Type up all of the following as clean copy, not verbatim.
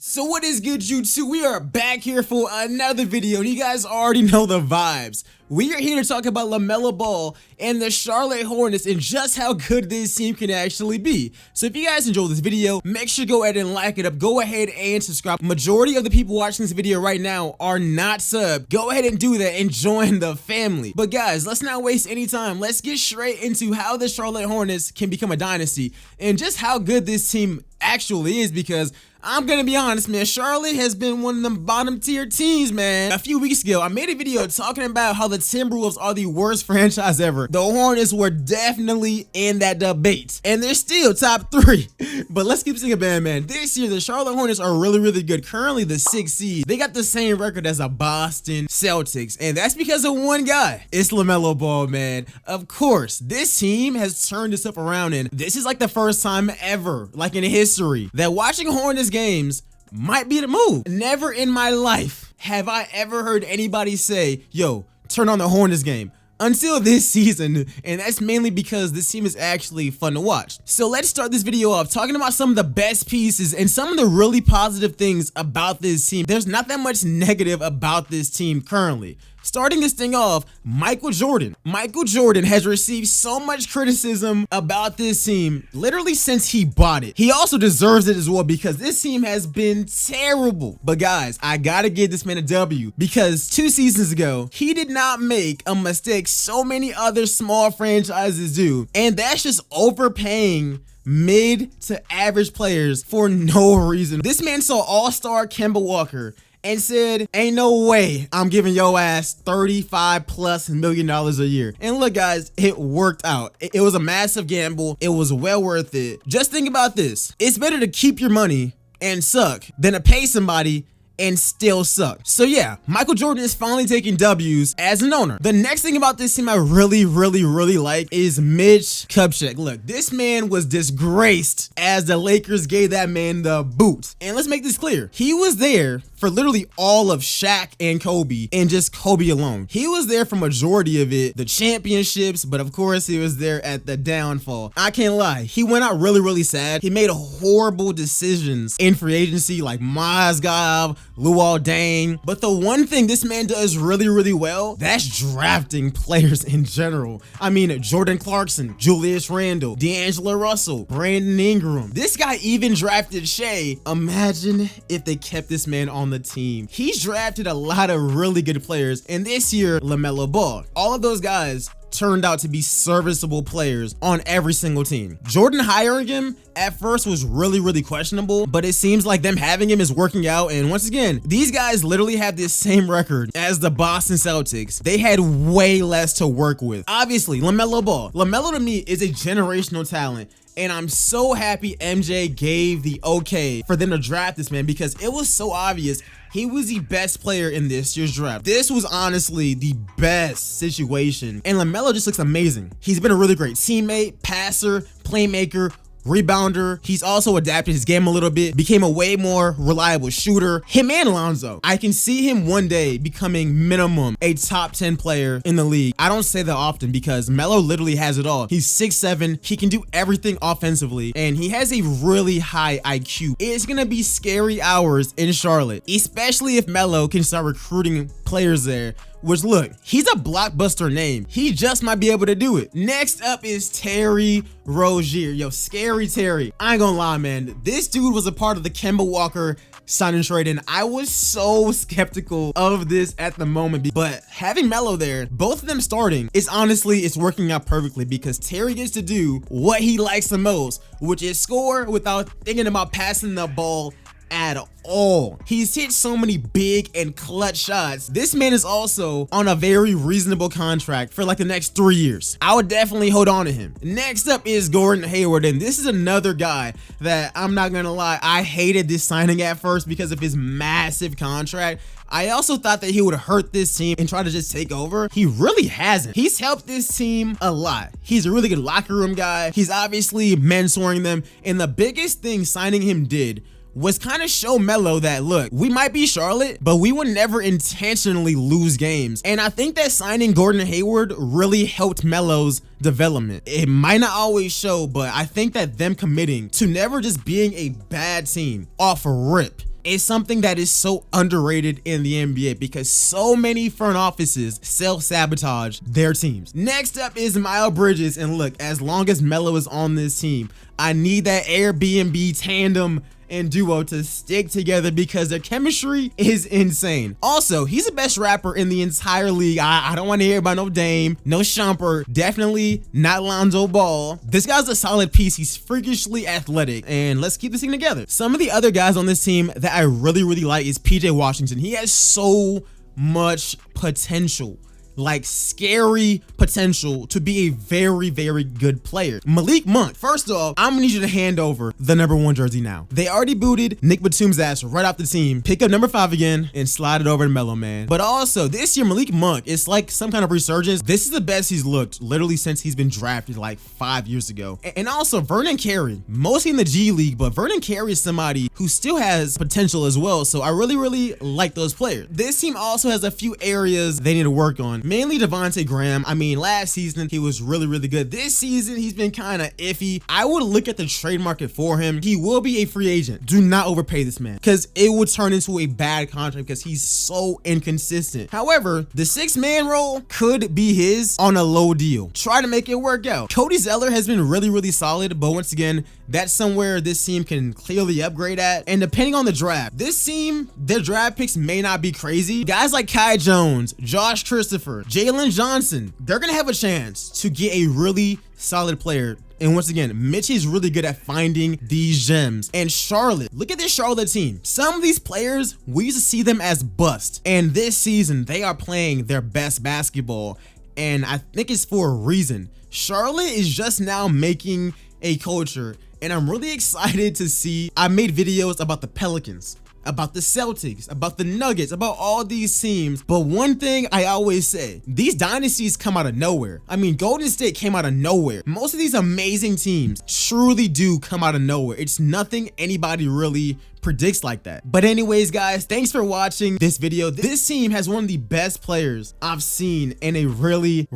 So what is good, YouTube? We are back here for another video, and you guys already know the vibes. We are here to talk about Lamelo Ball and the Charlotte Hornets and just how good this team can actually be. So if you guys enjoyed this video, make sure to go ahead and like it up. Go ahead and subscribe. Majority of the people watching this video right now are not subbed. Go ahead and do that and join the family. But guys, let's not waste any time. Let's get straight into how the Charlotte Hornets can become a dynasty and just how good this team actually is, because I'm gonna be honest, man, Charlotte has been one of them bottom tier teams, man. A few weeks ago, I made a video talking about how the Timberwolves are the worst franchise ever. The Hornets were definitely in that debate, and they're still top 3. But let's keep singing, man. This year, the Charlotte Hornets are really good. Currently the 6th seed. They got the same record as the Boston Celtics, and that's because of one guy. It's Lamelo Ball, man. Of course, this team has turned this up around, and this is like the first time ever, like in history, that watching Hornets games might be the move. Never in my life have I ever heard anybody say, yo, turn on the Hornets game, until this season, and that's mainly because this team is actually fun to watch. So let's start this video off talking about some of the best pieces and some of the really positive things about this team. There's not that much negative about this team currently. Starting this thing off, Michael Jordan. Michael Jordan has received so much criticism about this team literally since he bought it. He also deserves it as well, because this team has been terrible. But guys, I gotta give this man a W, because 2 seasons ago, he did not make a mistake so many other small franchises do, and that's just overpaying mid to average players for no reason. This man saw all-star Kemba Walker and said, ain't no way I'm giving your ass $35+ million a year. And look, guys, it worked out. It was a massive gamble. It was well worth it. Just think about this. It's better to keep your money and suck than to pay somebody and still suck. So yeah, Michael Jordan is finally taking W's as an owner. The next thing about this team I really like is Mitch Kupchak. Look, this man was disgraced as the Lakers gave that man the boot. And let's make this clear. He was there for literally all of Shaq and Kobe, and just Kobe alone. He was there for majority of it, the championships, but of course he was there at the downfall. I can't lie, he went out really sad. He made horrible decisions in free agency, like Mozgov, Luol Deng. But the one thing this man does really well, that's drafting players in general. I mean, Jordan Clarkson, Julius Randle, D'Angelo Russell, Brandon Ingram. This guy even drafted Shea. Imagine if they kept this man on the team. He's drafted a lot of really good players, and this year, Lamelo Ball. All of those guys turned out to be serviceable players on every single team. Jordan hiring him at first was really questionable, but it seems like them having him is working out. And once again, these guys literally have this same record as the Boston Celtics. They had way less to work with. Obviously, Lamelo Ball. Lamelo to me is a generational talent, and I'm so happy MJ gave the okay for them to draft this man, because it was so obvious he was the best player in this year's draft. This was honestly the best situation, and Lamelo just looks amazing. He's been a really great teammate, passer, playmaker, rebounder. He's also adapted his game a little bit, became a way more reliable shooter. Him and Lonzo, I can see him one day becoming minimum a top 10 player in the league. I don't say that often, because Melo literally has it all. He's 6'7", he can do everything offensively, and he has a really high IQ. It's gonna be scary hours in Charlotte, especially if Melo can start recruiting players there. Which, look, he's a blockbuster name. He just might be able to do it. Next up is Terry Rozier. Yo, scary Terry. I ain't gonna lie, man. This dude was a part of the Kemba Walker signing trade, and I was so skeptical of this at the moment. But having Melo there, both of them starting, it's working out perfectly, because Terry gets to do what he likes the most, which is score without thinking about passing the ball at all. He's hit so many big and clutch shots. This man is also on a very reasonable contract for like the next 3 years. I would definitely hold on to him. Next up is Gordon Hayward, and this is another guy that I'm not gonna lie, I hated this signing at first because of his massive contract. I also thought that he would hurt this team and try to just take over. He really hasn't. He's helped this team a lot. He's a really good locker room guy. He's obviously mentoring them, and the biggest thing signing him did was kind of show Melo that, look, we might be Charlotte, but we would never intentionally lose games. And I think that signing Gordon Hayward really helped Melo's development. It might not always show, but I think that them committing to never just being a bad team off a rip is something that is so underrated in the NBA because so many front offices self-sabotage their teams. Next up is Miles Bridges, and look, as long as Melo is on this team, I need that Airbnb tandem and duo to stick together because their chemistry is insane. Also, he's the best rapper in the entire league. I don't want to hear about no Dame, no Shumpert, definitely not Lonzo Ball. This guy's a solid piece. He's freakishly athletic, and let's keep this thing together. Some of the other guys on this team that I really like is PJ Washington. He has so much potential, like scary potential to be a very good player. Malik Monk, first off, I'm gonna need you to hand over the #1 jersey now. They already booted Nick Batum's ass right off the team. Pick up #5 again and slide it over to Melo, man. But also this year, Malik Monk, it's like some kind of resurgence. This is the best he's looked literally since he's been drafted like 5 years ago. And also Vernon Carey, mostly in the G League, but Vernon Carey is somebody who still has potential as well. So I really like those players. This team also has a few areas they need to work on. Mainly Devante Graham. I mean, last season he was really good. This season he's been kind of iffy. I would look at the trade market for him. He will be a free agent. Do not overpay this man because it would turn into a bad contract because he's so inconsistent. However, the 6-man role could be his on a low deal. Try to make it work out. Cody Zeller has been really solid, but once again, that's somewhere this team can clearly upgrade at. And depending on the draft, this team, their draft picks may not be crazy. Guys like Kai Jones, Josh Christopher, Jalen Johnson, they're gonna have a chance to get a really solid player. And once again, Mitch is really good at finding these gems. And Charlotte, look at this Charlotte team. Some of these players, we used to see them as bust. And this season, they are playing their best basketball. And I think it's for a reason. Charlotte is just now making a culture. And I'm really excited to see. I made videos about the Pelicans, about the Celtics, about the Nuggets, about all these teams. But one thing I always say, these dynasties come out of nowhere. I mean, Golden State came out of nowhere. Most of these amazing teams truly do come out of nowhere. It's nothing anybody really predicts like that. But anyways, guys, thanks for watching this video. This team has one of the best players I've seen in a really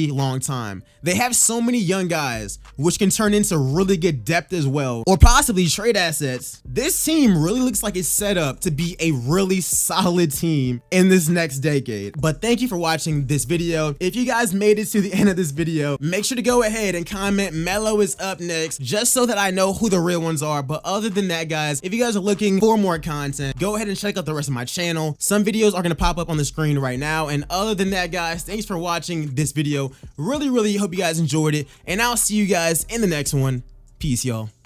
long time. They have so many young guys, which can turn into really good depth as well, or possibly trade assets. This team really looks like it's set up to be a really solid team in this next decade. But thank you for watching this video. If you guys made it to the end of this video, make sure to go ahead and comment Melo is up next, just so that I know who the real ones are. But other than that, guys, if you guys are looking for more content, go ahead and check out the rest of my channel. Some videos are going to pop up on the screen right now. And other than that, guys, thanks for watching this video. Really hope you guys enjoyed it, and I'll see you guys in the next one. Peace, y'all.